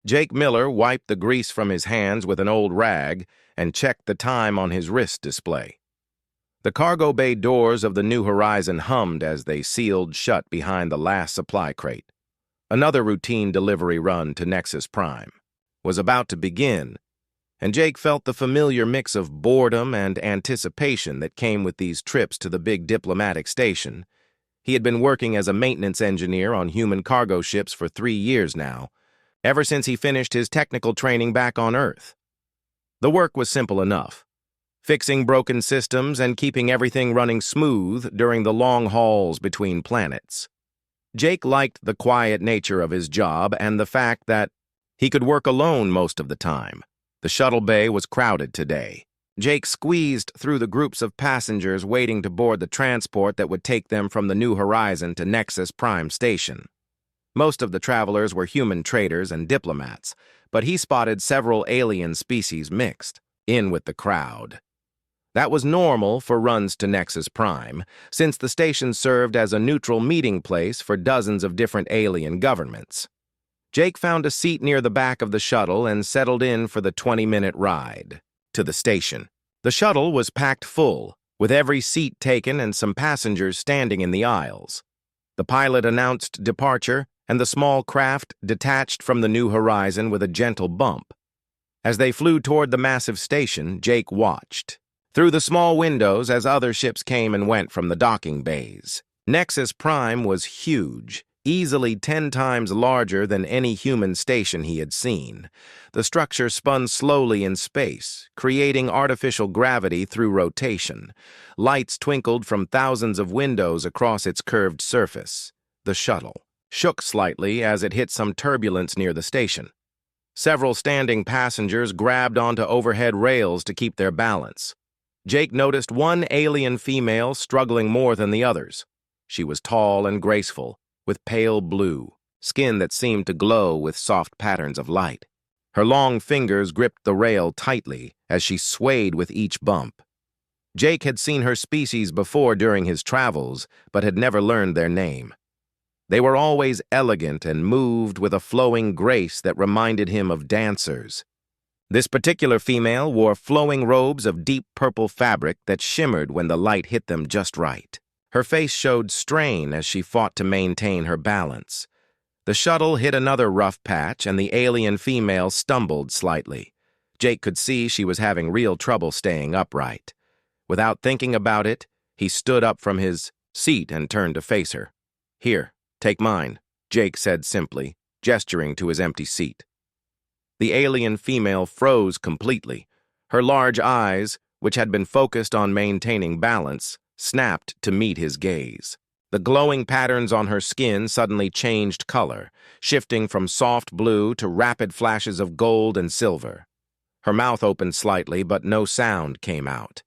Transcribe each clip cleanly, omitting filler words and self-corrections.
Jake Miller wiped the grease from his hands with an old rag and checked the time on his wrist display. The cargo bay doors of the New Horizon hummed as they sealed shut behind the last supply crate. Another routine delivery run to Nexus Prime was about to begin, and Jake felt the familiar mix of boredom and anticipation that came with these trips to the big diplomatic station. He had been working as a maintenance engineer on human cargo ships for 3 years now, ever since he finished his technical training back on Earth. The work was simple enough, fixing broken systems and keeping everything running smooth during the long hauls between planets. Jake liked the quiet nature of his job and the fact that he could work alone most of the time. The shuttle bay was crowded today. Jake squeezed through the groups of passengers waiting to board the transport that would take them from the New Horizon to Nexus Prime Station. Most of the travelers were human traders and diplomats, but he spotted several alien species mixed in with the crowd. That was normal for runs to Nexus Prime, since the station served as a neutral meeting place for dozens of different alien governments. Jake found a seat near the back of the shuttle and settled in for the 20-minute ride to the station. The shuttle was packed full, with every seat taken and some passengers standing in the aisles. The pilot announced departure, and the small craft detached from the New Horizon with a gentle bump. As they flew toward the massive station, Jake watched through the small windows as other ships came and went from the docking bays. Nexus Prime was huge, easily 10 times larger than any human station he had seen. The structure spun slowly in space, creating artificial gravity through rotation. Lights twinkled from thousands of windows across its curved surface. The shuttle shook slightly as it hit some turbulence near the station. Several standing passengers grabbed onto overhead rails to keep their balance. Jake noticed one alien female struggling more than the others. She was tall and graceful, with pale blue skin that seemed to glow with soft patterns of light. Her long fingers gripped the rail tightly as she swayed with each bump. Jake had seen her species before during his travels, but had never learned their name. They were always elegant and moved with a flowing grace that reminded him of dancers. This particular female wore flowing robes of deep purple fabric that shimmered when the light hit them just right. Her face showed strain as she fought to maintain her balance. The shuttle hit another rough patch, and the alien female stumbled slightly. Jake could see she was having real trouble staying upright. Without thinking about it, he stood up from his seat and turned to face her. "Here, take mine," Jake said simply, gesturing to his empty seat. The alien female froze completely. Her large eyes, which had been focused on maintaining balance, snapped to meet his gaze. The glowing patterns on her skin suddenly changed color, shifting from soft blue to rapid flashes of gold and silver. Her mouth opened slightly, but no sound came out.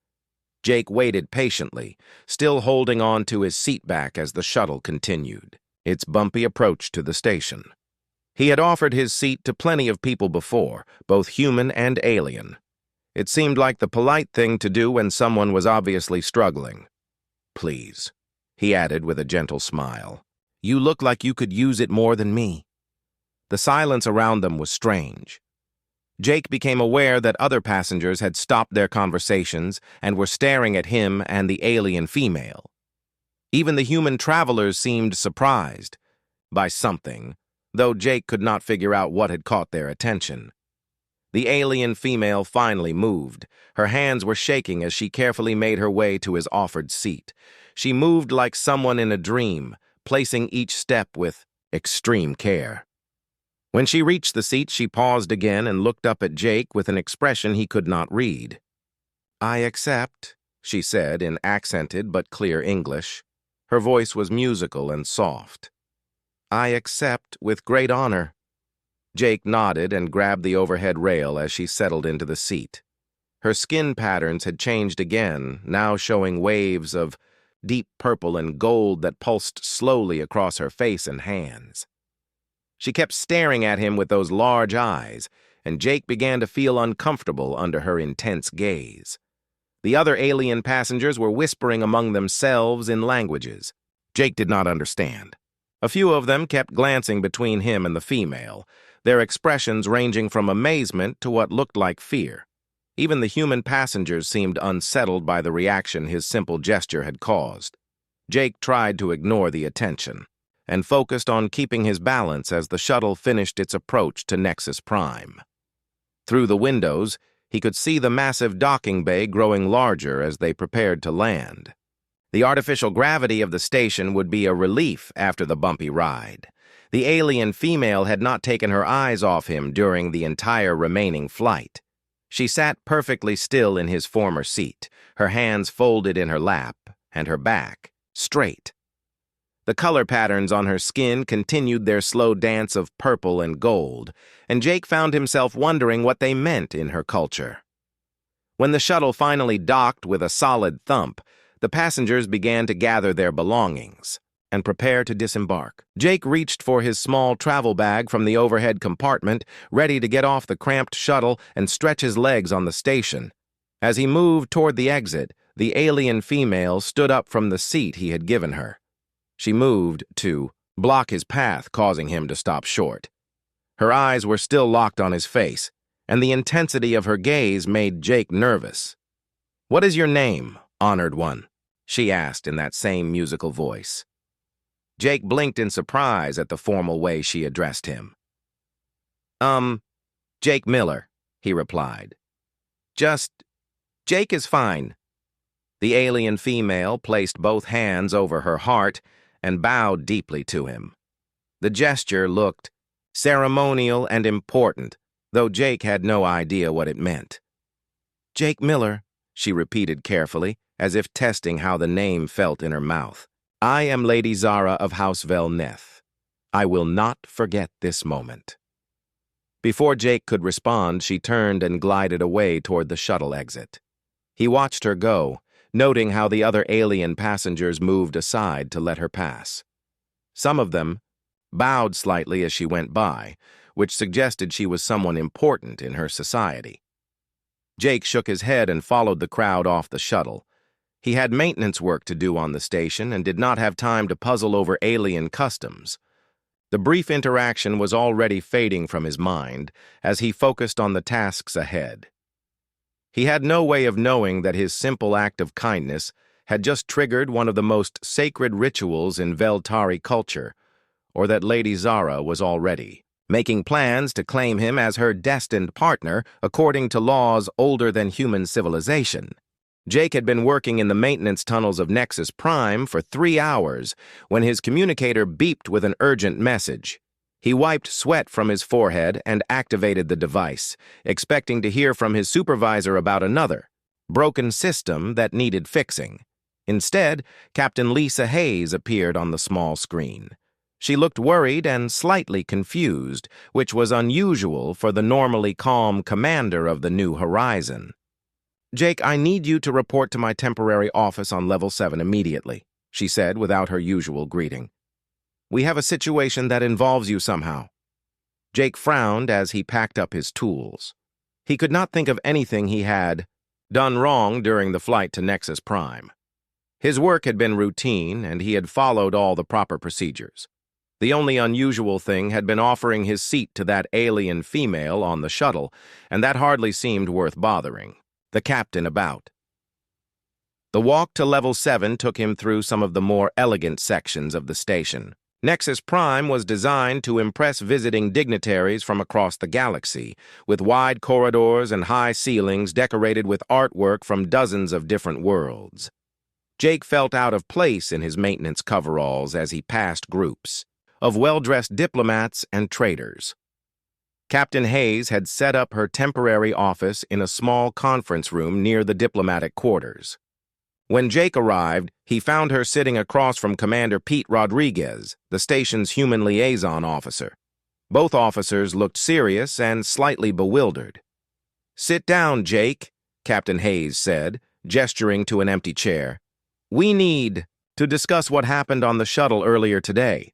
Jake waited patiently, still holding on to his seat back as the shuttle continued its bumpy approach to the station. He had offered his seat to plenty of people before, both human and alien. It seemed like the polite thing to do when someone was obviously struggling. "Please," he added with a gentle smile. "You look like you could use it more than me." The silence around them was strange. Jake became aware that other passengers had stopped their conversations and were staring at him and the alien female. Even the human travelers seemed surprised by something, though Jake could not figure out what had caught their attention. The alien female finally moved. Her hands were shaking as she carefully made her way to his offered seat. She moved like someone in a dream, placing each step with extreme care. When she reached the seat, she paused again and looked up at Jake with an expression he could not read. "I accept," she said in accented but clear English. Her voice was musical and soft. "I accept with great honor." Jake nodded and grabbed the overhead rail as she settled into the seat. Her skin patterns had changed again, now showing waves of deep purple and gold that pulsed slowly across her face and hands. She kept staring at him with those large eyes, and Jake began to feel uncomfortable under her intense gaze. The other alien passengers were whispering among themselves in languages Jake did not understand. A few of them kept glancing between him and the female, their expressions ranging from amazement to what looked like fear. Even the human passengers seemed unsettled by the reaction his simple gesture had caused. Jake tried to ignore the attention and focused on keeping his balance as the shuttle finished its approach to Nexus Prime. Through the windows, he could see the massive docking bay growing larger as they prepared to land. The artificial gravity of the station would be a relief after the bumpy ride. The alien female had not taken her eyes off him during the entire remaining flight. She sat perfectly still in his former seat, her hands folded in her lap and her back straight. The color patterns on her skin continued their slow dance of purple and gold, and Jake found himself wondering what they meant in her culture. When the shuttle finally docked with a solid thump, the passengers began to gather their belongings and prepare to disembark. Jake reached for his small travel bag from the overhead compartment, ready to get off the cramped shuttle and stretch his legs on the station. As he moved toward the exit, the alien female stood up from the seat he had given her. She moved to block his path, causing him to stop short. Her eyes were still locked on his face, and the intensity of her gaze made Jake nervous. "What is your name, honored one?" she asked in that same musical voice. Jake blinked in surprise at the formal way she addressed him. Jake Miller," he replied. Jake is fine." The alien female placed both hands over her heart and bowed deeply to him. The gesture looked ceremonial and important, though Jake had no idea what it meant. "Jake Miller," she repeated carefully, as if testing how the name felt in her mouth. "I am Lady Zara of House Velneth. I will not forget this moment." Before Jake could respond, she turned and glided away toward the shuttle exit. He watched her go, noting how the other alien passengers moved aside to let her pass. Some of them bowed slightly as she went by, which suggested she was someone important in her society. Jake shook his head and followed the crowd off the shuttle. He had maintenance work to do on the station and did not have time to puzzle over alien customs. The brief interaction was already fading from his mind as he focused on the tasks ahead. He had no way of knowing that his simple act of kindness had just triggered one of the most sacred rituals in Veltari culture, or that Lady Zara was already making plans to claim him as her destined partner according to laws older than human civilization. Jake had been working in the maintenance tunnels of Nexus Prime for 3 hours when his communicator beeped with an urgent message. He wiped sweat from his forehead and activated the device, expecting to hear from his supervisor about another broken system that needed fixing. Instead, Captain Lisa Hayes appeared on the small screen. She looked worried and slightly confused, which was unusual for the normally calm commander of the New Horizon. "Jake, I need you to report to my temporary office on Level 7 immediately," she said without her usual greeting. "We have a situation that involves you somehow." Jake frowned as he packed up his tools. He could not think of anything he had done wrong during the flight to Nexus Prime. His work had been routine, and he had followed all the proper procedures. The only unusual thing had been offering his seat to that alien female on the shuttle, and that hardly seemed worth bothering the captain about. The walk to Level 7 took him through some of the more elegant sections of the station. Nexus Prime was designed to impress visiting dignitaries from across the galaxy, with wide corridors and high ceilings decorated with artwork from dozens of different worlds. Jake felt out of place in his maintenance coveralls as he passed groups of well-dressed diplomats and traders. Captain Hayes had set up her temporary office in a small conference room near the diplomatic quarters. When Jake arrived, he found her sitting across from Commander Pete Rodriguez, the station's human liaison officer. Both officers looked serious and slightly bewildered. "Sit down, Jake," Captain Hayes said, gesturing to an empty chair. "We need to discuss what happened on the shuttle earlier today."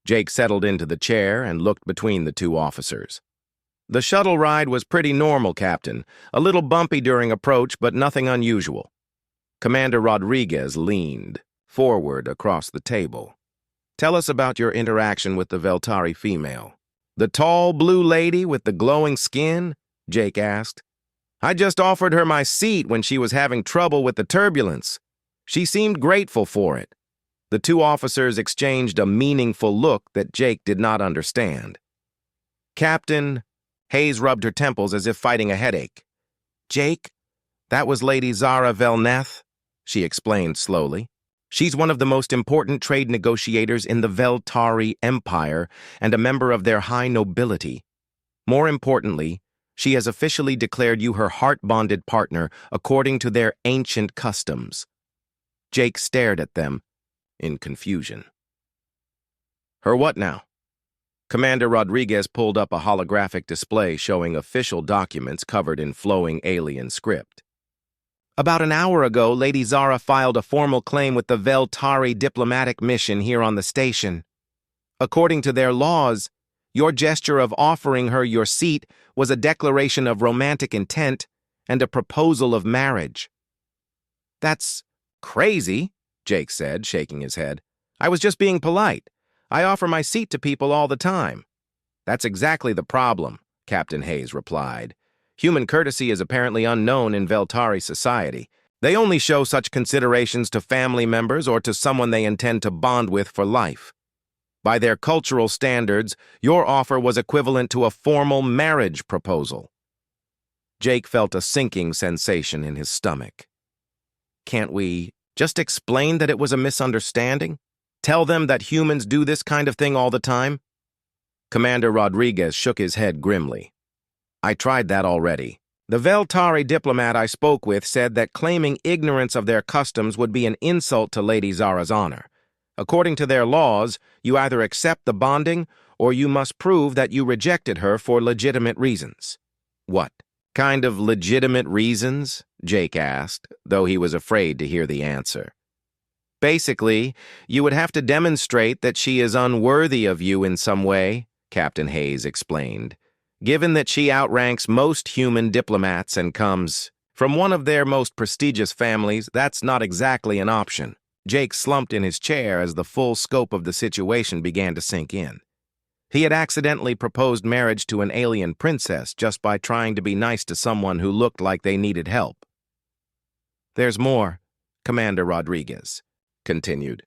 Jake settled into the chair and looked between the two officers. "The shuttle ride was pretty normal, Captain. A little bumpy during approach, but nothing unusual." Commander Rodriguez leaned forward across the table. "Tell us about your interaction with the Veltari female." The tall blue lady with the glowing skin? Jake asked. I just offered her my seat when she was having trouble with the turbulence. She seemed grateful for it. The two officers exchanged a meaningful look that Jake did not understand. Captain, Hayes rubbed her temples as if fighting a headache. Jake, that was Lady Zara Velneth, she explained slowly. She's one of the most important trade negotiators in the Veltari Empire and a member of their high nobility. More importantly, she has officially declared you her heart-bonded partner according to their ancient customs. Jake stared at them in confusion. Her what now? Commander Rodriguez pulled up a holographic display showing official documents covered in flowing alien script. About an hour ago, Lady Zara filed a formal claim with the Veltari diplomatic mission here on the station. According to their laws, your gesture of offering her your seat was a declaration of romantic intent and a proposal of marriage. That's crazy, Jake said, shaking his head. I was just being polite. I offer my seat to people all the time. That's exactly the problem, Captain Hayes replied. Human courtesy is apparently unknown in Veltari society. They only show such considerations to family members or to someone they intend to bond with for life. By their cultural standards, your offer was equivalent to a formal marriage proposal. Jake felt a sinking sensation in his stomach. Can't we just explain that it was a misunderstanding? Tell them that humans do this kind of thing all the time? Commander Rodriguez shook his head grimly. I tried that already. The Veltari diplomat I spoke with said that claiming ignorance of their customs would be an insult to Lady Zara's honor. According to their laws, you either accept the bonding or you must prove that you rejected her for legitimate reasons. What kind of legitimate reasons? Jake asked, though he was afraid to hear the answer. Basically, you would have to demonstrate that she is unworthy of you in some way, Captain Hayes explained. Given that she outranks most human diplomats and comes from one of their most prestigious families, that's not exactly an option. Jake slumped in his chair as the full scope of the situation began to sink in. He had accidentally proposed marriage to an alien princess just by trying to be nice to someone who looked like they needed help. There's more, Commander Rodriguez continued.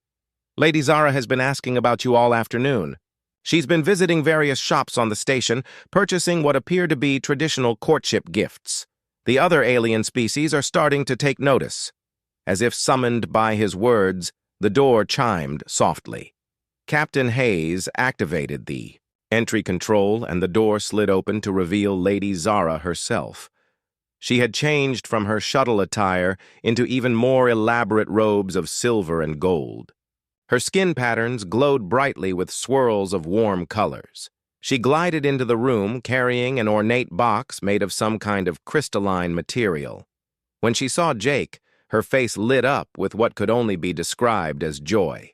Lady Zara has been asking about you all afternoon. She's been visiting various shops on the station, purchasing what appear to be traditional courtship gifts. The other alien species are starting to take notice. As if summoned by his words, the door chimed softly. Captain Hayes activated the entry control, and the door slid open to reveal Lady Zara herself. She had changed from her shuttle attire into even more elaborate robes of silver and gold. Her skin patterns glowed brightly with swirls of warm colors. She glided into the room carrying an ornate box made of some kind of crystalline material. When she saw Jake, her face lit up with what could only be described as joy.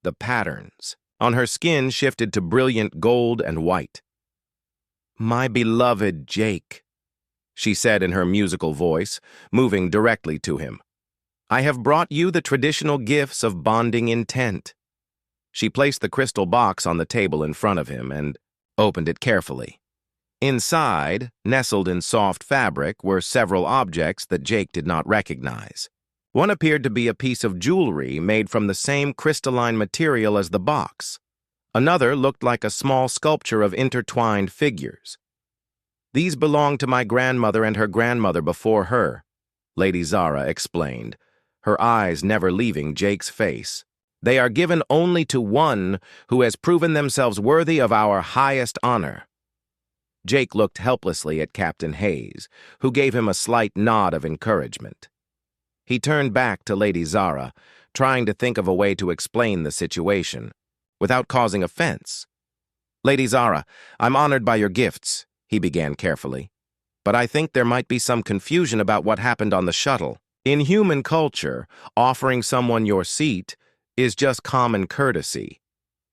The patterns on her skin shifted to brilliant gold and white. My beloved Jake, she said in her musical voice, moving directly to him. I have brought you the traditional gifts of bonding intent. She placed the crystal box on the table in front of him and opened it carefully. Inside, nestled in soft fabric, were several objects that Jake did not recognize. One appeared to be a piece of jewelry made from the same crystalline material as the box. Another looked like a small sculpture of intertwined figures. These belonged to my grandmother and her grandmother before her, Lady Zara explained, her eyes never leaving Jake's face. They are given only to one who has proven themselves worthy of our highest honor. Jake looked helplessly at Captain Hayes, who gave him a slight nod of encouragement. He turned back to Lady Zara, trying to think of a way to explain the situation, without causing offense. Lady Zara, I'm honored by your gifts, he began carefully, but I think there might be some confusion about what happened on the shuttle. In human culture, offering someone your seat is just common courtesy.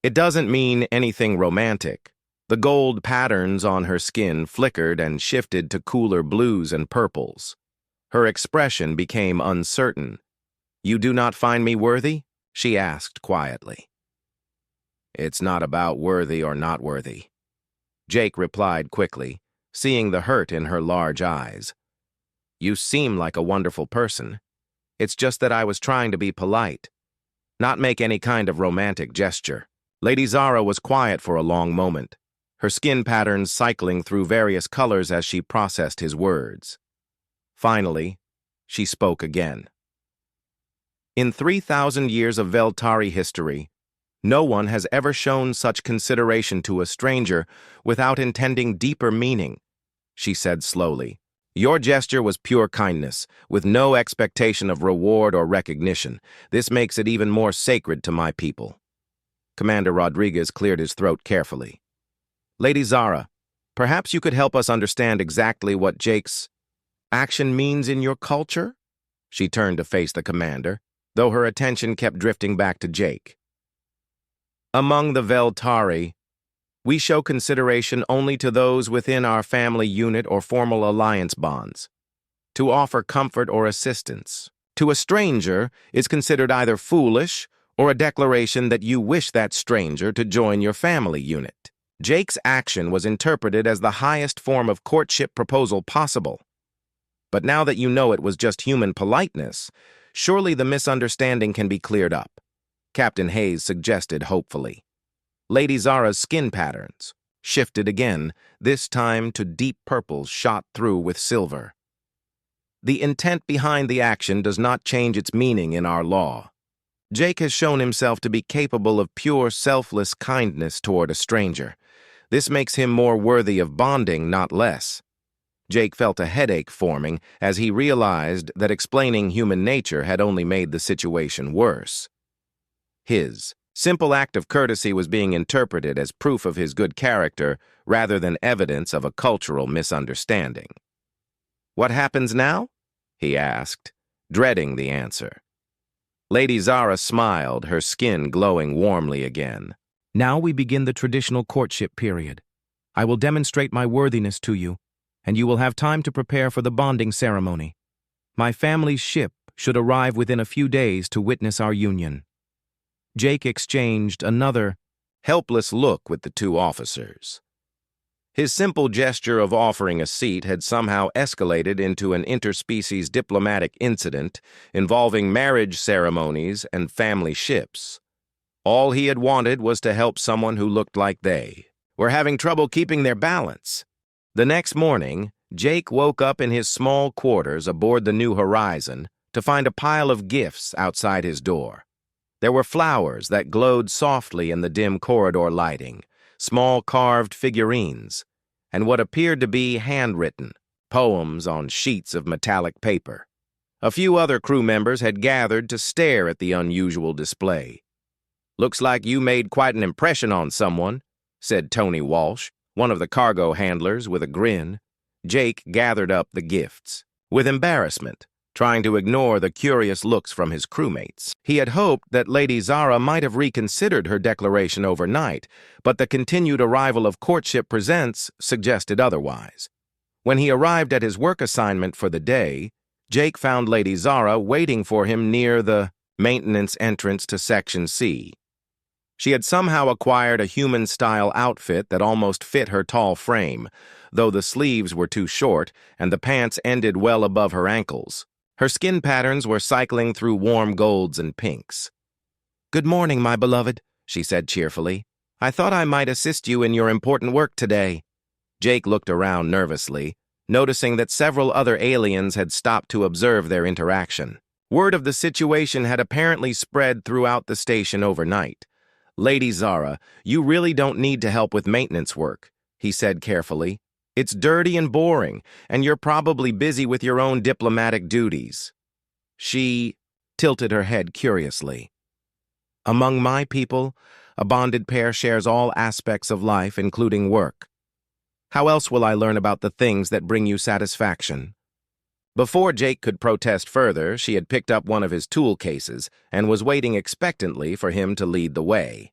It doesn't mean anything romantic. The gold patterns on her skin flickered and shifted to cooler blues and purples. Her expression became uncertain. You do not find me worthy? She asked quietly. It's not about worthy or not worthy. Jake replied quickly, seeing the hurt in her large eyes. You seem like a wonderful person. It's just that I was trying to be polite, not make any kind of romantic gesture. Lady Zara was quiet for a long moment, her skin patterns cycling through various colors as she processed his words. Finally, she spoke again. In 3,000 years of Veltari history, no one has ever shown such consideration to a stranger without intending deeper meaning, she said slowly. Your gesture was pure kindness, with no expectation of reward or recognition. This makes it even more sacred to my people. Commander Rodriguez cleared his throat carefully. Lady Zara, perhaps you could help us understand exactly what Jake's action means in your culture? She turned to face the commander, though her attention kept drifting back to Jake. Among the Veltari, we show consideration only to those within our family unit or formal alliance bonds, to offer comfort or assistance. To a stranger is considered either foolish or a declaration that you wish that stranger to join your family unit. Jake's action was interpreted as the highest form of courtship proposal possible. But now that you know it was just human politeness, surely the misunderstanding can be cleared up, Captain Hayes suggested hopefully. Lady Zara's skin patterns shifted again, this time to deep purple shot through with silver. The intent behind the action does not change its meaning in our law. Jake has shown himself to be capable of pure, selfless kindness toward a stranger. This makes him more worthy of bonding, not less. Jake felt a headache forming as he realized that explaining human nature had only made the situation worse. His simple act of courtesy was being interpreted as proof of his good character rather than evidence of a cultural misunderstanding. What happens now? He asked, dreading the answer. Lady Zara smiled, her skin glowing warmly again. Now we begin the traditional courtship period. I will demonstrate my worthiness to you, and you will have time to prepare for the bonding ceremony. My family's ship should arrive within a few days to witness our union. Jake exchanged another helpless look with the two officers. His simple gesture of offering a seat had somehow escalated into an interspecies diplomatic incident involving marriage ceremonies and family ships. All he had wanted was to help someone who looked like they were having trouble keeping their balance. The next morning, Jake woke up in his small quarters aboard the New Horizon to find a pile of gifts outside his door. There were flowers that glowed softly in the dim corridor lighting, small carved figurines, and what appeared to be handwritten poems on sheets of metallic paper. A few other crew members had gathered to stare at the unusual display. Looks like you made quite an impression on someone, said Tony Walsh, one of the cargo handlers, with a grin. Jake gathered up the gifts with embarrassment, trying to ignore the curious looks from his crewmates. He had hoped that Lady Zara might have reconsidered her declaration overnight, but the continued arrival of Courtship Presents suggested otherwise. When he arrived at his work assignment for the day, Jake found Lady Zara waiting for him near the maintenance entrance to Section C. She had somehow acquired a human-style outfit that almost fit her tall frame, though the sleeves were too short and the pants ended well above her ankles. Her skin patterns were cycling through warm golds and pinks. "Good morning, my beloved," she said cheerfully. "I thought I might assist you in your important work today." Jake looked around nervously, noticing that several other aliens had stopped to observe their interaction. Word of the situation had apparently spread throughout the station overnight. "Lady Zara, you really don't need to help with maintenance work," he said carefully. "It's dirty and boring, and you're probably busy with your own diplomatic duties." She tilted her head curiously. "Among my people, a bonded pair shares all aspects of life, including work. How else will I learn about the things that bring you satisfaction?" Before Jake could protest further, she had picked up one of his tool cases and was waiting expectantly for him to lead the way.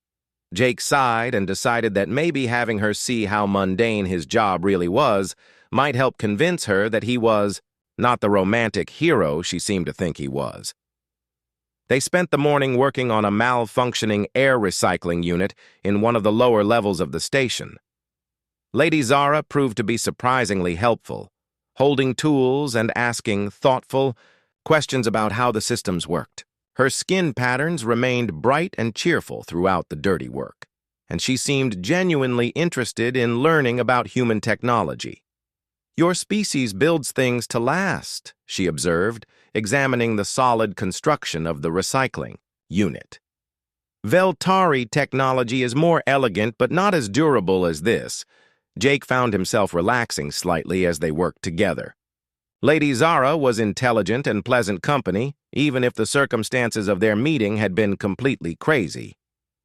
Jake sighed and decided that maybe having her see how mundane his job really was might help convince her that he was not the romantic hero she seemed to think he was. They spent the morning working on a malfunctioning air recycling unit in one of the lower levels of the station. Lady Zara proved to be surprisingly helpful, holding tools and asking thoughtful questions about how the systems worked. Her skin patterns remained bright and cheerful throughout the dirty work, and she seemed genuinely interested in learning about human technology. "Your species builds things to last," she observed, examining the solid construction of the recycling unit. "Veltari technology is more elegant but not as durable as this." Jake found himself relaxing slightly as they worked together. Lady Zara was intelligent and pleasant company, even if the circumstances of their meeting had been completely crazy.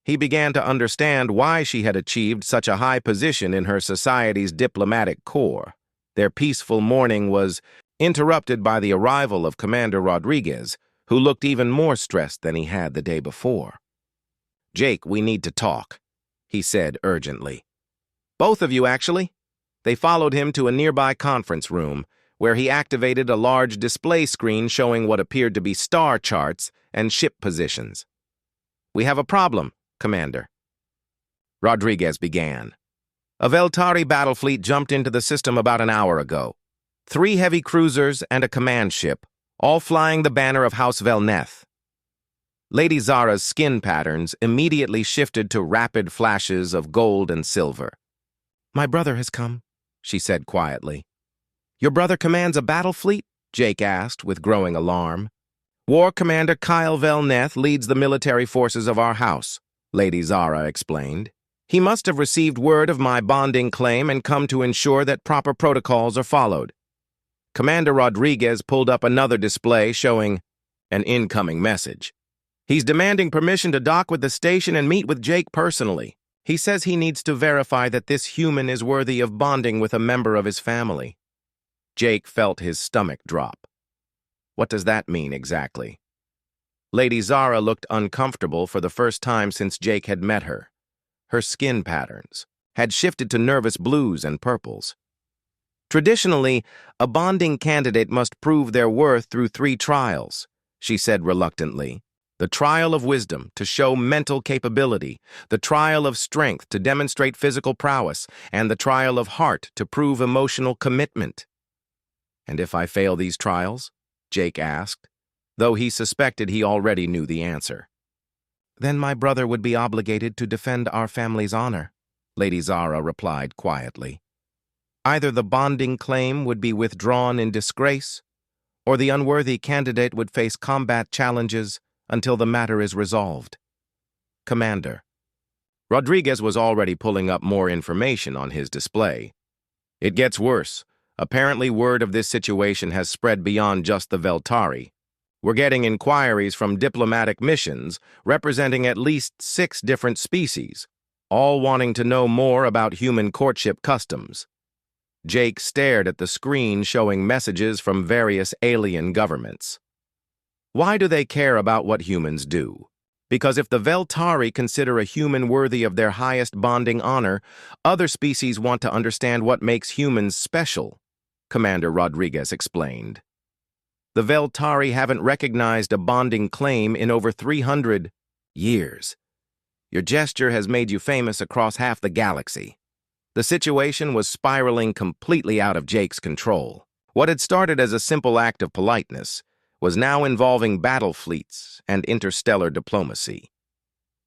He began to understand why she had achieved such a high position in her society's diplomatic corps. Their peaceful morning was interrupted by the arrival of Commander Rodriguez, who looked even more stressed than he had the day before. "Jake, we need to talk," he said urgently. "Both of you, actually." They followed him to a nearby conference room, where he activated a large display screen showing what appeared to be star charts and ship positions. "We have a problem, Commander," Rodriguez began. "A Veltari battle fleet jumped into the system about an hour ago. 3 heavy cruisers and a command ship, all flying the banner of House Velneth." Lady Zara's skin patterns immediately shifted to rapid flashes of gold and silver. "My brother has come," she said quietly. "Your brother commands a battle fleet?" Jake asked with growing alarm. "War Commander Kyle Velneth leads the military forces of our house," Lady Zara explained. "He must have received word of my bonding claim and come to ensure that proper protocols are followed." Commander Rodriguez pulled up another display showing an incoming message. "He's demanding permission to dock with the station and meet with Jake personally. He says he needs to verify that this human is worthy of bonding with a member of his family." Jake felt his stomach drop. What does that mean exactly? Lady Zara looked uncomfortable for the first time since Jake had met her. Her skin patterns had shifted to nervous blues and purples. "Traditionally, a bonding candidate must prove their worth through 3 trials, she said reluctantly. "The trial of wisdom to show mental capability, the trial of strength to demonstrate physical prowess, and the trial of heart to prove emotional commitment." "And if I fail these trials?" Jake asked, though he suspected he already knew the answer. "Then my brother would be obligated to defend our family's honor," Lady Zara replied quietly. "Either the bonding claim would be withdrawn in disgrace, or the unworthy candidate would face combat challenges until the matter is resolved." "Commander." Rodriguez was already pulling up more information on his display. "It gets worse. Apparently word of this situation has spread beyond just the Veltari. We're getting inquiries from diplomatic missions representing at least 6 different species, all wanting to know more about human courtship customs." Jake stared at the screen showing messages from various alien governments. Why do they care about what humans do? Because if the Veltari consider a human worthy of their highest bonding honor, other species want to understand what makes humans special, Commander Rodriguez explained. "The Veltari haven't recognized a bonding claim in over 300 years. Your gesture has made you famous across half the galaxy." The situation was spiraling completely out of Jake's control. What had started as a simple act of politeness was now involving battle fleets and interstellar diplomacy.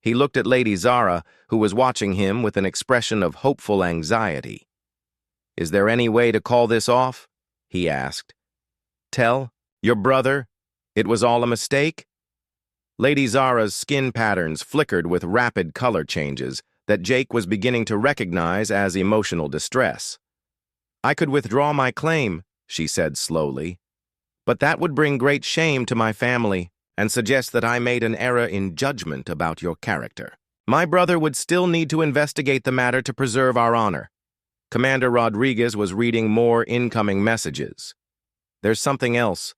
He looked at Lady Zara, who was watching him with an expression of hopeful anxiety. "Is there any way to call this off?" he asked. "Tell your brother it was all a mistake?" Lady Zara's skin patterns flickered with rapid color changes that Jake was beginning to recognize as emotional distress. "I could withdraw my claim," she said slowly, "but that would bring great shame to my family and suggest that I made an error in judgment about your character. My brother would still need to investigate the matter to preserve our honor." Commander Rodriguez was reading more incoming messages. "There's something else.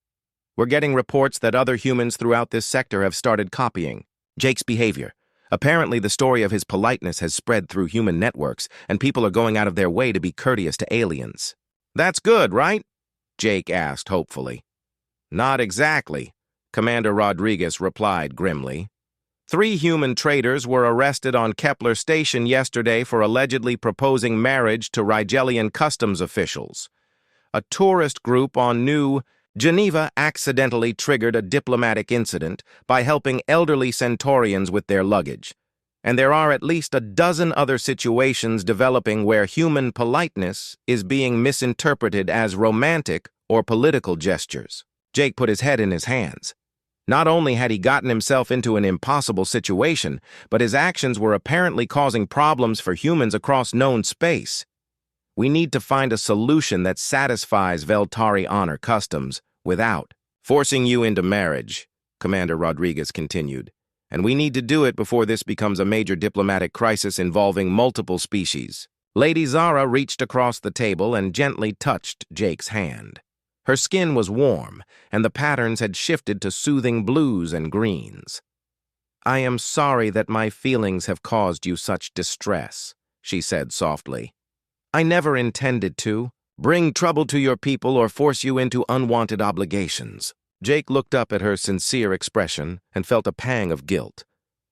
We're getting reports that other humans throughout this sector have started copying Jake's behavior. Apparently, the story of his politeness has spread through human networks, and people are going out of their way to be courteous to aliens." "That's good, right?" Jake asked hopefully. "Not exactly," Commander Rodriguez replied grimly. 3 human traders were arrested on Kepler Station yesterday for allegedly proposing marriage to Rigelian customs officials. A tourist group on New Geneva accidentally triggered a diplomatic incident by helping elderly Centaurians with their luggage. And there are at least a dozen other situations developing where human politeness is being misinterpreted as romantic or political gestures. Jake put his head in his hands. Not only had he gotten himself into an impossible situation, but his actions were apparently causing problems for humans across known space. We need to find a solution that satisfies Veltari honor customs without forcing you into marriage, Commander Rodriguez continued. And we need to do it before this becomes a major diplomatic crisis involving multiple species. Lady Zara reached across the table and gently touched Jake's hand. Her skin was warm, and the patterns had shifted to soothing blues and greens. "I am sorry that my feelings have caused you such distress," she said softly. "I never intended to bring trouble to your people or force you into unwanted obligations." Jake looked up at her sincere expression and felt a pang of guilt.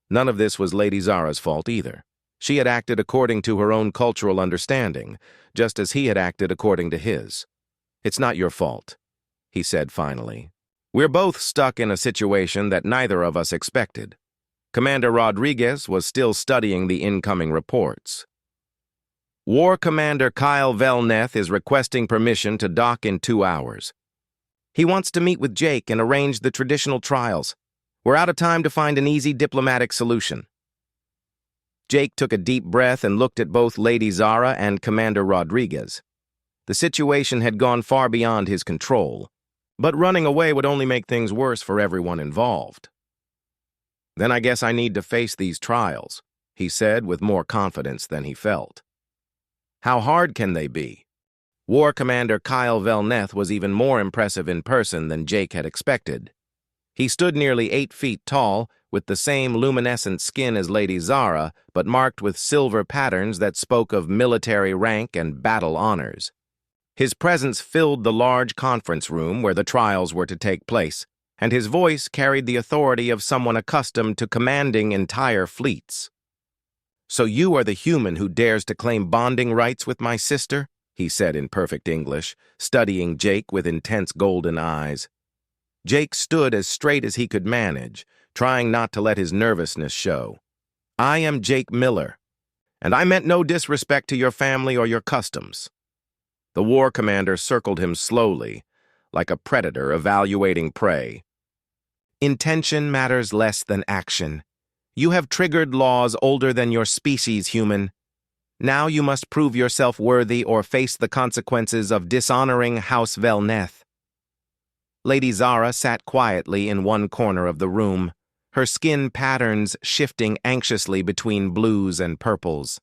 None of this was Lady Zara's fault either. She had acted according to her own cultural understanding, just as he had acted according to his. "It's not your fault," he said finally. "We're both stuck in a situation that neither of us expected." Commander Rodriguez was still studying the incoming reports. "War Commander Kyle Velneth is requesting permission to dock in 2 hours. He wants to meet with Jake and arrange the traditional trials. We're out of time to find an easy diplomatic solution." Jake took a deep breath and looked at both Lady Zara and Commander Rodriguez. The situation had gone far beyond his control, but running away would only make things worse for everyone involved. "Then I guess I need to face these trials," he said with more confidence than he felt. "How hard can they be?" War Commander Kyle Velneth was even more impressive in person than Jake had expected. He stood nearly 8 feet tall, with the same luminescent skin as Lady Zara, but marked with silver patterns that spoke of military rank and battle honors. His presence filled the large conference room where the trials were to take place, and his voice carried the authority of someone accustomed to commanding entire fleets. "So you are the human who dares to claim bonding rights with my sister?" he said in perfect English, studying Jake with intense golden eyes. Jake stood as straight as he could manage, trying not to let his nervousness show. "I am Jake Miller, and I meant no disrespect to your family or your customs." The war commander circled him slowly, like a predator evaluating prey. "Intention matters less than action. You have triggered laws older than your species, human. Now you must prove yourself worthy or face the consequences of dishonoring House Velneth." Lady Zara sat quietly in one corner of the room, her skin patterns shifting anxiously between blues and purples.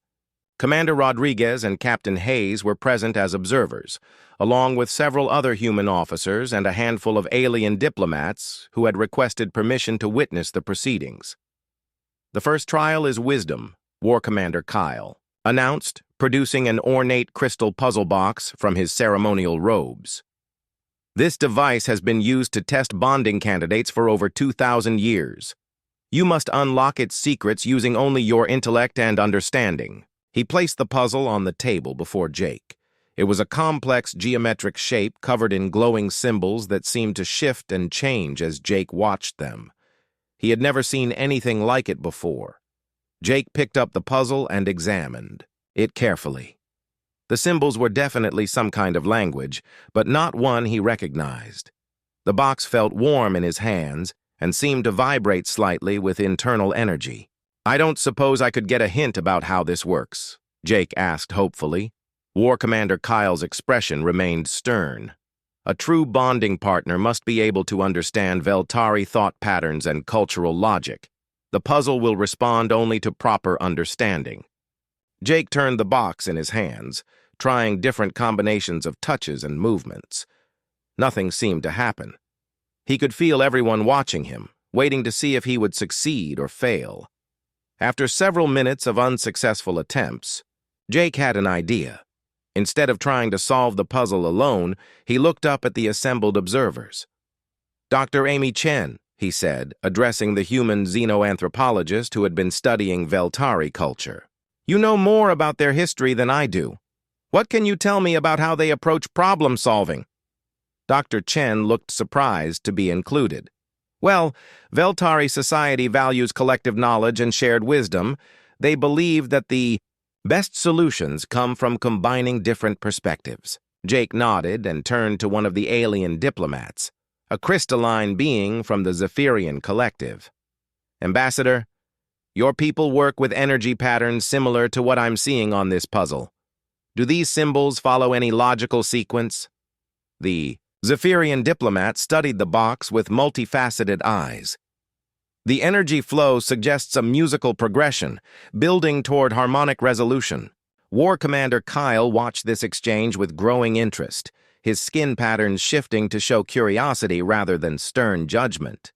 Commander Rodriguez and Captain Hayes were present as observers, along with several other human officers and a handful of alien diplomats who had requested permission to witness the proceedings. "The first trial is Wisdom, War Commander Kyle announced, producing an ornate crystal puzzle box from his ceremonial robes. "This device has been used to test bonding candidates for over 2,000 years. You must unlock its secrets using only your intellect and understanding." He placed the puzzle on the table before Jake. It was a complex geometric shape covered in glowing symbols that seemed to shift and change as Jake watched them. He had never seen anything like it before. Jake picked up the puzzle and examined it carefully. The symbols were definitely some kind of language, but not one he recognized. The box felt warm in his hands and seemed to vibrate slightly with internal energy. "I don't suppose I could get a hint about how this works?" Jake asked hopefully. War Commander Kyle's expression remained stern. A true bonding partner must be able to understand Veltari thought patterns and cultural logic. The puzzle will respond only to proper understanding. Jake turned the box in his hands, trying different combinations of touches and movements. Nothing seemed to happen. He could feel everyone watching him, waiting to see if he would succeed or fail. After several minutes of unsuccessful attempts, Jake had an idea. Instead of trying to solve the puzzle alone, he looked up at the assembled observers. "Dr. Amy Chen," he said, addressing the human xenoanthropologist who had been studying Veltari culture. You know more about their history than I do. What can you tell me about how they approach problem-solving? Dr. Chen looked surprised to be included. Well, Veltari society values collective knowledge and shared wisdom. They believe that the best solutions come from combining different perspectives. Jake nodded and turned to one of the alien diplomats, a crystalline being from the Zephyrian collective. Ambassador, your people work with energy patterns similar to what I'm seeing on this puzzle. Do these symbols follow any logical sequence? The Zephyrian diplomat studied the box with multifaceted eyes. The energy flow suggests a musical progression, building toward harmonic resolution. War Commander Kyle watched this exchange with growing interest, his skin patterns shifting to show curiosity rather than stern judgment.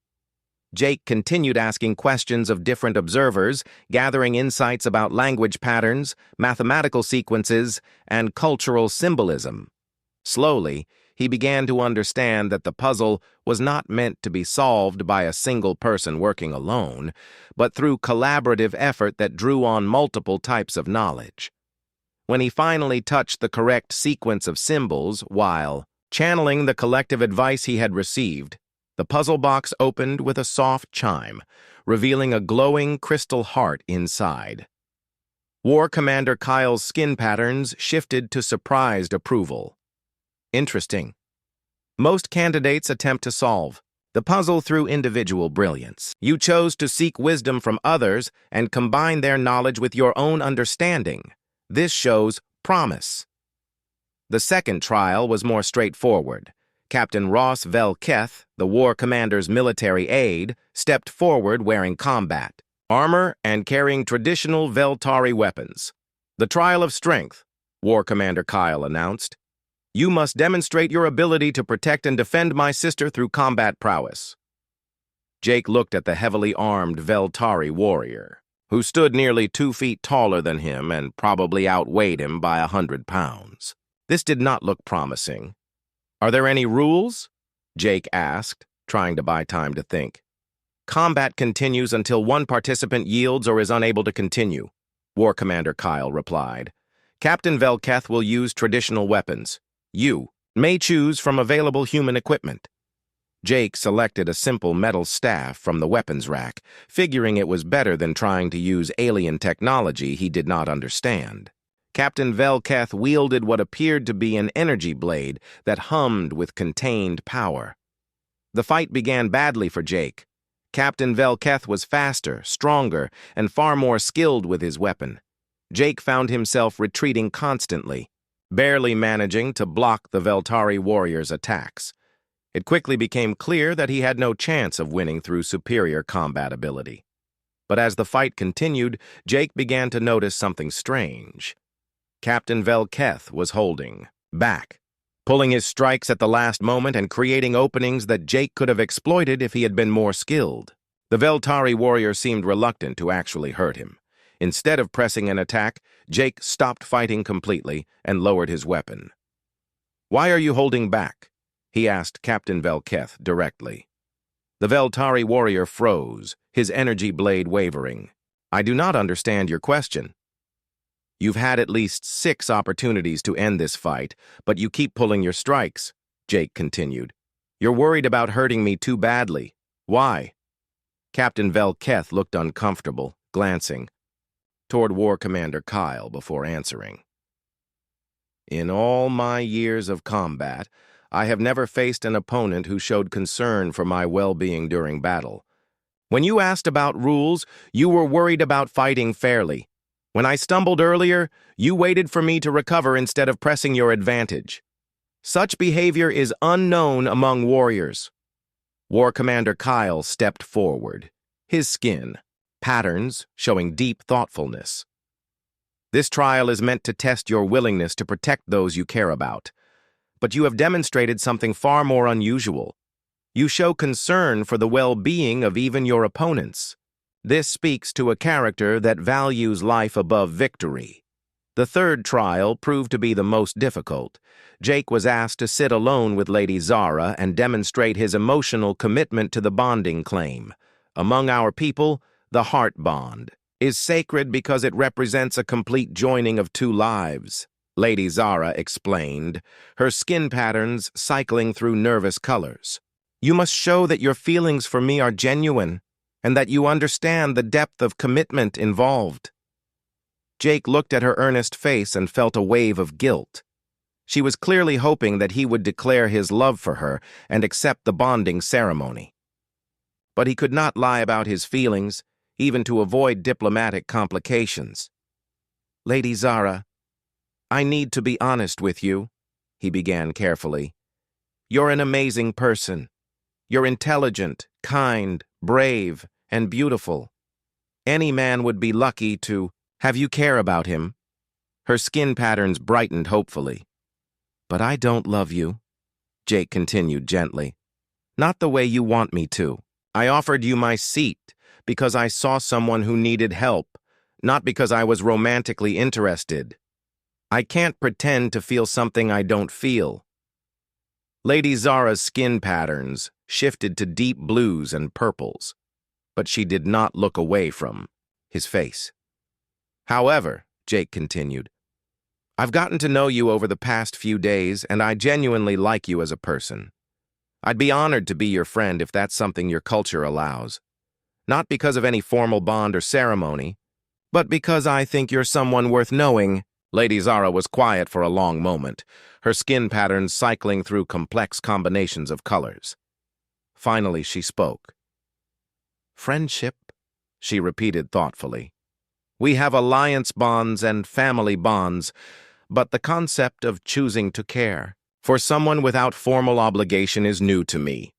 Jake continued asking questions of different observers, gathering insights about language patterns, mathematical sequences, and cultural symbolism. Slowly, he began to understand that the puzzle was not meant to be solved by a single person working alone, but through collaborative effort that drew on multiple types of knowledge. When he finally touched the correct sequence of symbols while channeling the collective advice he had received, the puzzle box opened with a soft chime, revealing a glowing crystal heart inside. War Commander Kyle's skin patterns shifted to surprised approval. Interesting. Most candidates attempt to solve the puzzle through individual brilliance. You chose to seek wisdom from others and combine their knowledge with your own understanding. This shows promise. The second trial was more straightforward. Captain Ross Velketh, the war commander's military aide, stepped forward wearing combat armor and carrying traditional Veltari weapons. The trial of strength, War Commander Kyle announced. You must demonstrate your ability to protect and defend my sister through combat prowess. Jake looked at the heavily armed Veltari warrior, who stood nearly 2 feet taller than him and probably outweighed him by 100 pounds. This did not look promising. Are there any rules? Jake asked, trying to buy time to think. Combat continues until one participant yields or is unable to continue, War Commander Kyle replied. Captain Velketh will use traditional weapons. You may choose from available human equipment. Jake selected a simple metal staff from the weapons rack, figuring it was better than trying to use alien technology he did not understand. Captain Velketh wielded what appeared to be an energy blade that hummed with contained power. The fight began badly for Jake. Captain Velketh was faster, stronger, and far more skilled with his weapon. Jake found himself retreating constantly, barely managing to block the Veltari warrior's attacks. It quickly became clear that he had no chance of winning through superior combat ability. But as the fight continued, Jake began to notice something strange. Captain Velketh was holding back, pulling his strikes at the last moment and creating openings that Jake could have exploited if he had been more skilled. The Veltari warrior seemed reluctant to actually hurt him. Instead of pressing an attack, Jake stopped fighting completely and lowered his weapon. "Why are you holding back?" he asked Captain Velketh directly. The Veltari warrior froze, his energy blade wavering. "I do not understand your question." "You've had at least 6 opportunities to end this fight, but you keep pulling your strikes," Jake continued. "You're worried about hurting me too badly. Why?" Captain Velketh looked uncomfortable, glancing toward War Commander Kyle before answering. "In all my years of combat, I have never faced an opponent who showed concern for my well-being during battle. When you asked about rules, you were worried about fighting fairly. When I stumbled earlier, you waited for me to recover instead of pressing your advantage. Such behavior is unknown among warriors." War Commander Kyle stepped forward, his skin patterns showing deep thoughtfulness. "This trial is meant to test your willingness to protect those you care about. But you have demonstrated something far more unusual. You show concern for the well-being of even your opponents. This speaks to a character that values life above victory." The third trial proved to be the most difficult. Jake was asked to sit alone with Lady Zara and demonstrate his emotional commitment to the bonding claim. Among our people, the heart bond is sacred because it represents a complete joining of two lives, Lady Zara explained, her skin patterns cycling through nervous colors. You must show that your feelings for me are genuine and that you understand the depth of commitment involved. Jake looked at her earnest face and felt a wave of guilt. She was clearly hoping that he would declare his love for her and accept the bonding ceremony. But he could not lie about his feelings, even to avoid diplomatic complications. Lady Zara, I need to be honest with you, he began carefully. You're an amazing person. You're intelligent, kind, brave, and beautiful. Any man would be lucky to have you care about him. Her skin patterns brightened hopefully. But I don't love you, Jake continued gently. Not the way you want me to. I offered you my seat because I saw someone who needed help, not because I was romantically interested. I can't pretend to feel something I don't feel. Lady Zara's skin patterns shifted to deep blues and purples, but she did not look away from his face. However, Jake continued, I've gotten to know you over the past few days, and I genuinely like you as a person. I'd be honored to be your friend if that's something your culture allows. Not because of any formal bond or ceremony, but because I think you're someone worth knowing. Lady Zara was quiet for a long moment, her skin patterns cycling through complex combinations of colors. Finally, she spoke. Friendship, she repeated thoughtfully. We have alliance bonds and family bonds, but the concept of choosing to care for someone without formal obligation is new to me.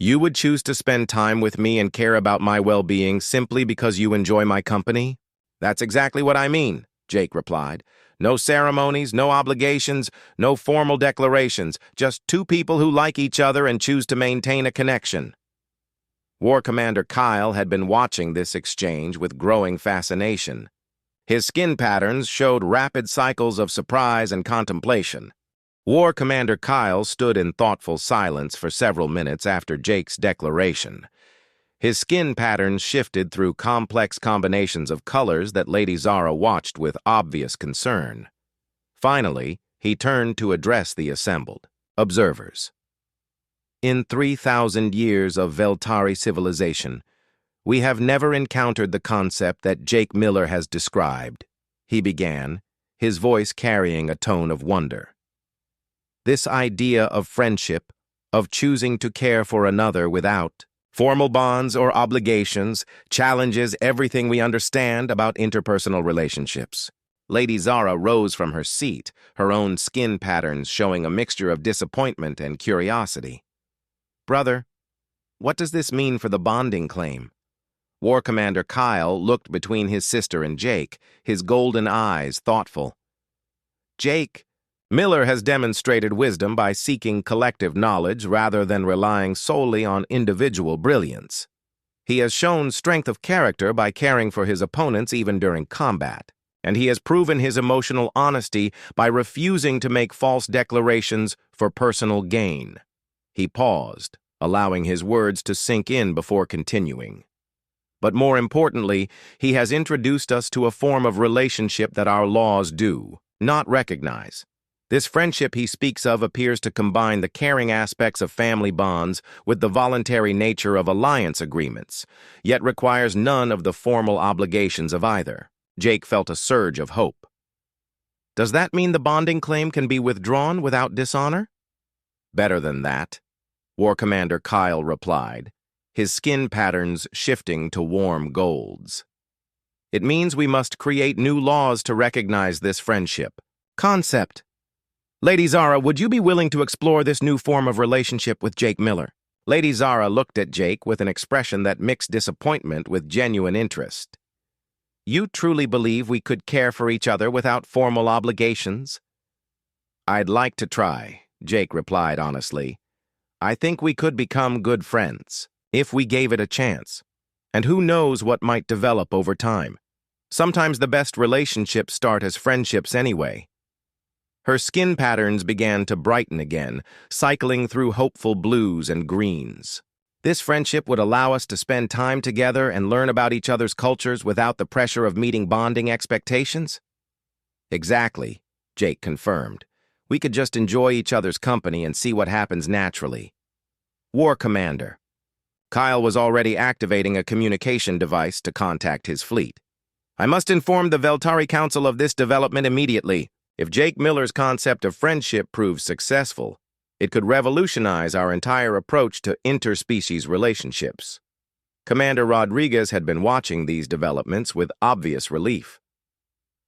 You would choose to spend time with me and care about my well-being simply because you enjoy my company? That's exactly what I mean, Jake replied. No ceremonies, no obligations, no formal declarations, just two people who like each other and choose to maintain a connection. War Commander Kyle had been watching this exchange with growing fascination. His skin patterns showed rapid cycles of surprise and contemplation. War Commander Kyle stood in thoughtful silence for several minutes after Jake's declaration. His skin patterns shifted through complex combinations of colors that Lady Zara watched with obvious concern. Finally, he turned to address the assembled observers. In 3,000 years of Veltari civilization, we have never encountered the concept that Jake Miller has described, he began, his voice carrying a tone of wonder. This idea of friendship, of choosing to care for another without formal bonds or obligations, challenges everything we understand about interpersonal relationships. Lady Zara rose from her seat, her own skin patterns showing a mixture of disappointment and curiosity. Brother, what does this mean for the bonding claim? War Commander Kyle looked between his sister and Jake, his golden eyes thoughtful. Jake, Miller has demonstrated wisdom by seeking collective knowledge rather than relying solely on individual brilliance. He has shown strength of character by caring for his opponents even during combat, and he has proven his emotional honesty by refusing to make false declarations for personal gain. He paused, allowing his words to sink in before continuing. But more importantly, he has introduced us to a form of relationship that our laws do not recognize. This friendship he speaks of appears to combine the caring aspects of family bonds with the voluntary nature of alliance agreements, yet requires none of the formal obligations of either. Jake felt a surge of hope. Does that mean the bonding claim can be withdrawn without dishonor? Better than that, War Commander Kyle replied, his skin patterns shifting to warm golds. It means we must create new laws to recognize this friendship. Concept. Lady Zara, would you be willing to explore this new form of relationship with Jake Miller? Lady Zara looked at Jake with an expression that mixed disappointment with genuine interest. You truly believe we could care for each other without formal obligations? I'd like to try, Jake replied honestly. I think we could become good friends, if we gave it a chance. And who knows what might develop over time. Sometimes the best relationships start as friendships anyway. Her skin patterns began to brighten again, cycling through hopeful blues and greens. This friendship would allow us to spend time together and learn about each other's cultures without the pressure of meeting bonding expectations? Exactly, Jake confirmed. We could just enjoy each other's company and see what happens naturally. War Commander. Kyle was already activating a communication device to contact his fleet. I must inform the Veltari Council of this development immediately. If Jake Miller's concept of friendship proves successful, it could revolutionize our entire approach to interspecies relationships. Commander Rodriguez had been watching these developments with obvious relief.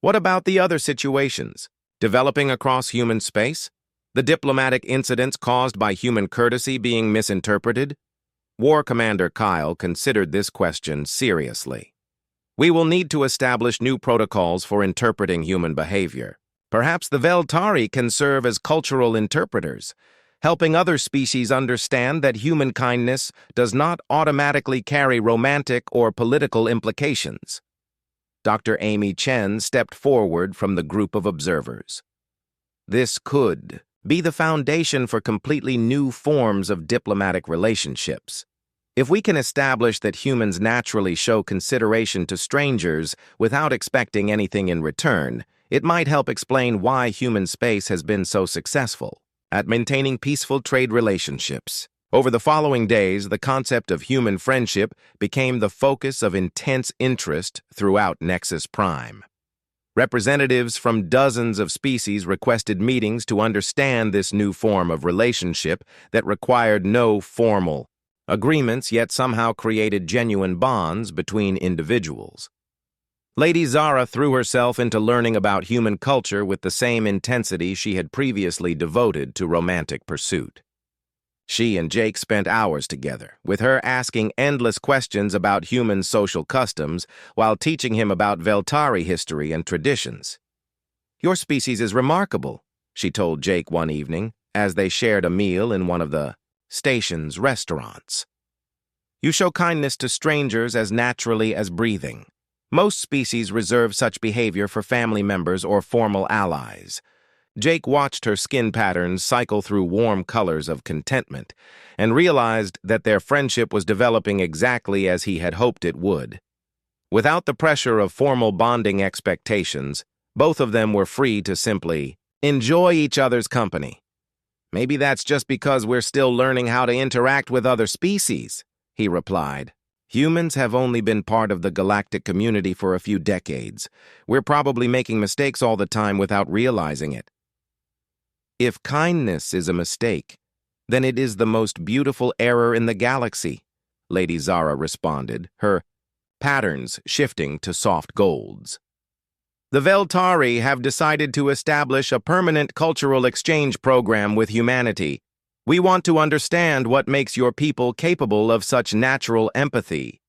What about the other situations? Developing across human space? The diplomatic incidents caused by human courtesy being misinterpreted? War Commander Kyle considered this question seriously. We will need to establish new protocols for interpreting human behavior. Perhaps the Veltari can serve as cultural interpreters, helping other species understand that human kindness does not automatically carry romantic or political implications. Dr. Amy Chen stepped forward from the group of observers. This could be the foundation for completely new forms of diplomatic relationships. If we can establish that humans naturally show consideration to strangers without expecting anything in return, it might help explain why human space has been so successful at maintaining peaceful trade relationships. Over the following days, the concept of human friendship became the focus of intense interest throughout Nexus Prime. Representatives from dozens of species requested meetings to understand this new form of relationship that required no formal agreements yet somehow created genuine bonds between individuals. Lady Zara threw herself into learning about human culture with the same intensity she had previously devoted to romantic pursuit. She and Jake spent hours together, with her asking endless questions about human social customs while teaching him about Veltari history and traditions. Your species is remarkable, she told Jake one evening as they shared a meal in one of the station's restaurants. You show kindness to strangers as naturally as breathing. Most species reserve such behavior for family members or formal allies. Jake watched her skin patterns cycle through warm colors of contentment and realized that their friendship was developing exactly as he had hoped it would. Without the pressure of formal bonding expectations, both of them were free to simply enjoy each other's company. Maybe that's just because we're still learning how to interact with other species, he replied. Humans have only been part of the galactic community for a few decades. We're probably making mistakes all the time without realizing it. If kindness is a mistake, then it is the most beautiful error in the galaxy, Lady Zara responded, her patterns shifting to soft golds. The Veltari have decided to establish a permanent cultural exchange program with humanity. We want to understand what makes your people capable of such natural empathy.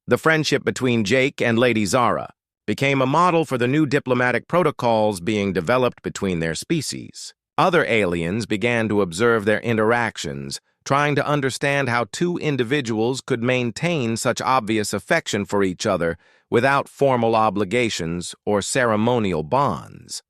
The friendship between Jake and Lady Zara became a model for the new diplomatic protocols being developed between their species. Other aliens began to observe their interactions, trying to understand how two individuals could maintain such obvious affection for each other without formal obligations or ceremonial bonds.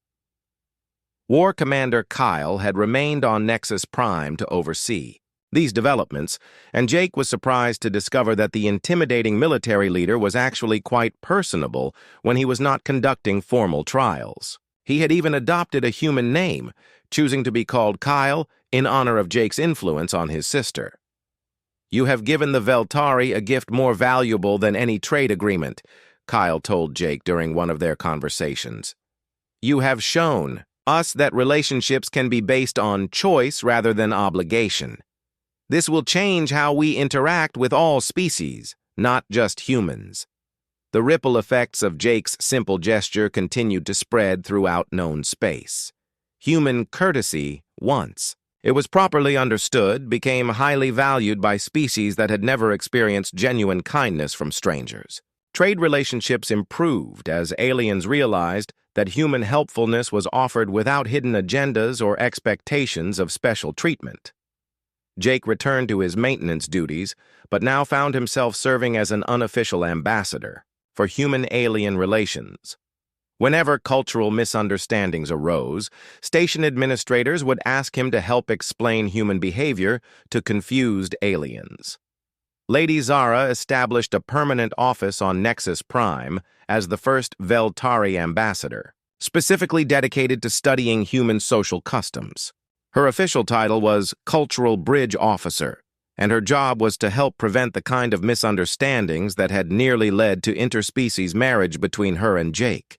War Commander Kyle had remained on Nexus Prime to oversee these developments, and Jake was surprised to discover that the intimidating military leader was actually quite personable when he was not conducting formal trials. He had even adopted a human name, choosing to be called Kyle in honor of Jake's influence on his sister. You have given the Veltari a gift more valuable than any trade agreement, Kyle told Jake during one of their conversations. You have shown us that relationships can be based on choice rather than obligation. This will change how we interact with all species, not just humans. The ripple effects of Jake's simple gesture continued to spread throughout known space. Human courtesy, once it was properly understood, became highly valued by species that had never experienced genuine kindness from strangers. Trade relationships improved as aliens realized that human helpfulness was offered without hidden agendas or expectations of special treatment. Jake returned to his maintenance duties, but now found himself serving as an unofficial ambassador. for human-alien relations. Whenever cultural misunderstandings arose, station administrators would ask him to help explain human behavior to confused aliens. Lady Zara established a permanent office on Nexus Prime as the first Veltari ambassador, specifically dedicated to studying human social customs. Her official title was Cultural Bridge Officer, and her job was to help prevent the kind of misunderstandings that had nearly led to interspecies marriage between her and Jake.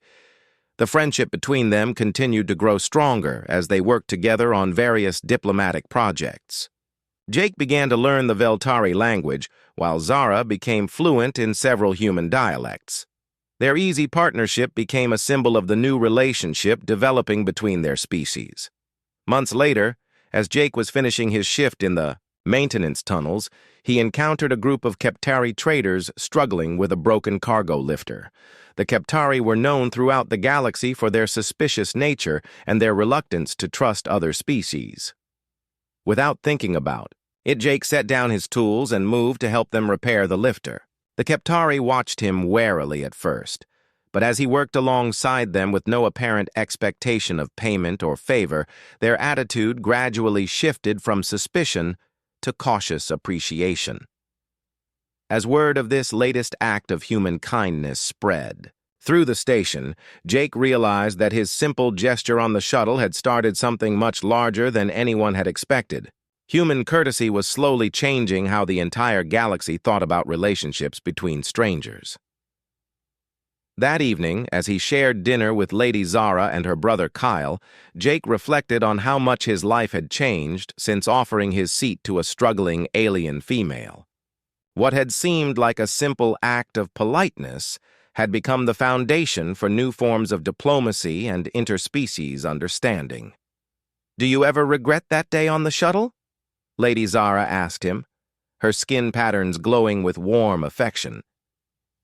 The friendship between them continued to grow stronger as they worked together on various diplomatic projects. Jake began to learn the Veltari language, while Zara became fluent in several human dialects. Their easy partnership became a symbol of the new relationship developing between their species. Months later, as Jake was finishing his shift in the maintenance tunnels, he encountered a group of Keptari traders struggling with a broken cargo lifter. The Keptari were known throughout the galaxy for their suspicious nature and their reluctance to trust other species. Without thinking about it, Jake set down his tools and moved to help them repair the lifter. The Keptari watched him warily at first, but as he worked alongside them with no apparent expectation of payment or favor, their attitude gradually shifted from suspicion to cautious appreciation. As word of this latest act of human kindness spread through the station, Jake realized that his simple gesture on the shuttle had started something much larger than anyone had expected. Human courtesy was slowly changing how the entire galaxy thought about relationships between strangers. That evening, as he shared dinner with Lady Zara and her brother Kyle, Jake reflected on how much his life had changed since offering his seat to a struggling alien female. What had seemed like a simple act of politeness had become the foundation for new forms of diplomacy and interspecies understanding. "Do you ever regret that day on the shuttle?" Lady Zara asked him, her skin patterns glowing with warm affection.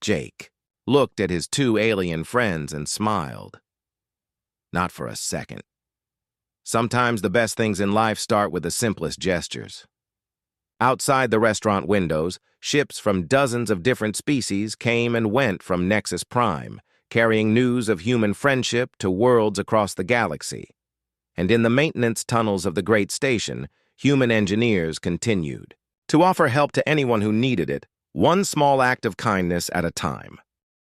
Jake looked at his two alien friends and smiled. "Not for a second. Sometimes the best things in life start with the simplest gestures." Outside the restaurant windows, ships from dozens of different species came and went from Nexus Prime, carrying news of human friendship to worlds across the galaxy. And in the maintenance tunnels of the great station, human engineers continued to offer help to anyone who needed it, one small act of kindness at a time.